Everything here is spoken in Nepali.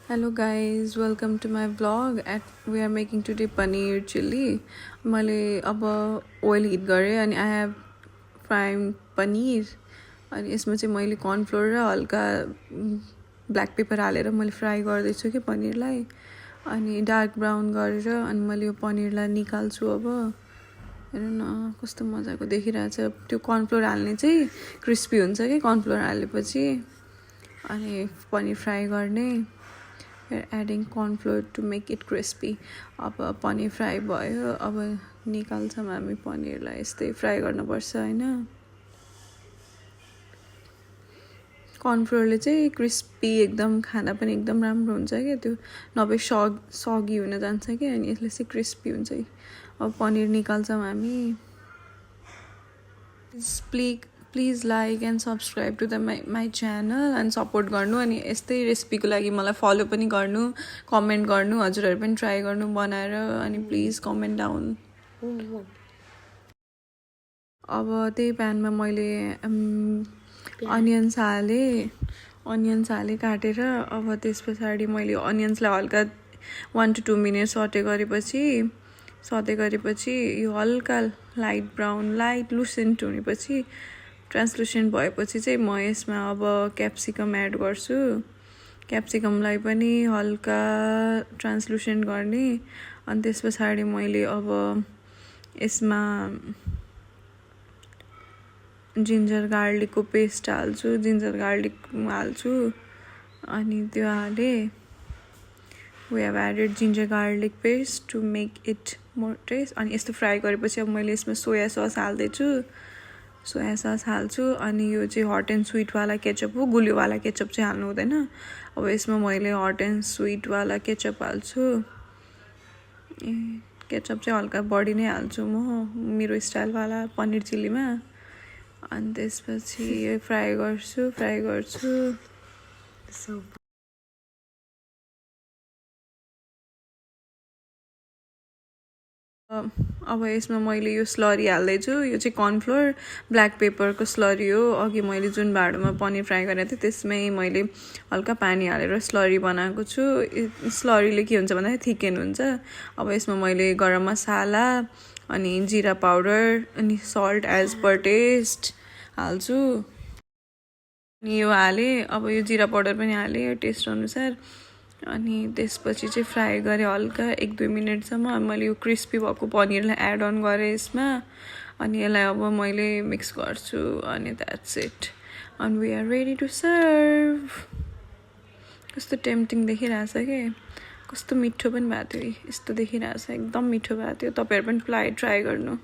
Hello guys, welcome to my vlog. We are making today paneer chili. मैले अब oil heat गरेँ अनि I have frying paneer अनि यसमा चाहिँ मैले corn flour र हल्का black pepper हालेर मैले फ्राई गर्दै छु के पनिरलाई अनि डार्क ब्राउन गरेर अनि मैले यो पनिरलाई निकाल्छु अब हेर्नु न कस्तो मजाको देखिरहेछ त्यो corn flour हाल्ने चाहिँ क्रिस्पी हुन्छ के corn flour हालेपछि अनि पनिर फ्राई गर्ने We're adding corn flour to make it crispy. अब पनिर फ्राई भयो अब निकाल्छौँ हामी पनिरलाई यस्तै फ्राई गर्नुपर्छ हैन corn flourले चाहिँ क्रिस्पी एकदम खाना पनि एकदम राम्रो हुन्छ के त्यो नभए सगी हुन जान्छ के अनि यसले चाहिँ क्रिस्पी हुन्छ अब पनिर निकाल्छौँ हामी Please like and subscribe to my channel and support गर्नु अनि यस्तै रेसिपीको लागि मलाई फलो पनि गर्नु कमेन्ट गर्नु हजुरहरु पनि ट्राई गर्नु बनाएर अनि प्लिज कमेन्ट डाउन अब त्यही प्यानमा मैले अनियन्स हाले काटेर अब त्यसपछि मैले अनियन्सलाई हल्का 1 to 2 मिनेट सटे गरेपछि यो हल्का लाइट ब्राउन लाइट लुसेन्ट हुनेपछि ट्रान्सलुसेन्ट भएपछि चाहिँ म यसमा अब क्याप्सिकम एड गर्छु क्याप्सिकमलाई पनि हल्का ट्रान्सलुसेन्ट गर्ने अनि त्यसपछि मैले अब यसमा जिन्जर गार्लिकको पेस्ट हाल्छु जिन्जर गार्लिक हाल्छु अनि त्यो हाले we have added ginger garlic paste to make it more taste अनि यस्तो फ्राई गरेपछि अब मैले यसमा सोया सस हाल्दै छु सोया सस हाल्छु अनि यो चाहिँ हट एन्ड स्वीट वाला केचप हो गुलियो वाला केचप चाहिँ हाल्नु हुँदैन अब यसमा मैले हट एन्ड स्वीट वाला केचप हाल्छु केचप चाहिँ हल्का बढी नै हाल्छु म मेरो स्टाइल वाला पनिर चिल्लीमा अनि त्यसपछि यो फ्राई गर्छु अब यसमा मैले यो स्लरी हाल्दै छु यो चाहिँ कर्न फ्लोर ब्ल्याक पेपरको स्लरी हो अघि मैले जुन भाँडोमा पनिर फ्राई गरेको थिएँ त्यसमै मैले हल्का पानी हालेर स्लरी बनाएको छु स्लरीले के हुन्छ भन्दा थिकेन हुन्छ अब यसमा मैले गरम मसाला अनि जीरा पाउडर अनि सल्ट एज पर टेस्ट हाल्छु अनि यो हाले अब यो जीरा पाउडर पनि हाले टेस्ट अनुसार अनि त्यसपछि चाहिँ फ्राई गरे हल्का 1-2 मिनेटसम्म मैले यो क्रिस्पी भएको पनिरलाई एड अन गरे यसमा अनि यसलाई अब मैले मिक्स गर्छु अनि that's it and we are ready to serve कस्तो टेम्पटिङ देखिरहेछ के कस्तो मिठो पनि भएको थियो यस्तो देखिरहेछ एकदम मिठो भएको थियो तपाईहरु पनि ट्राई गर्नु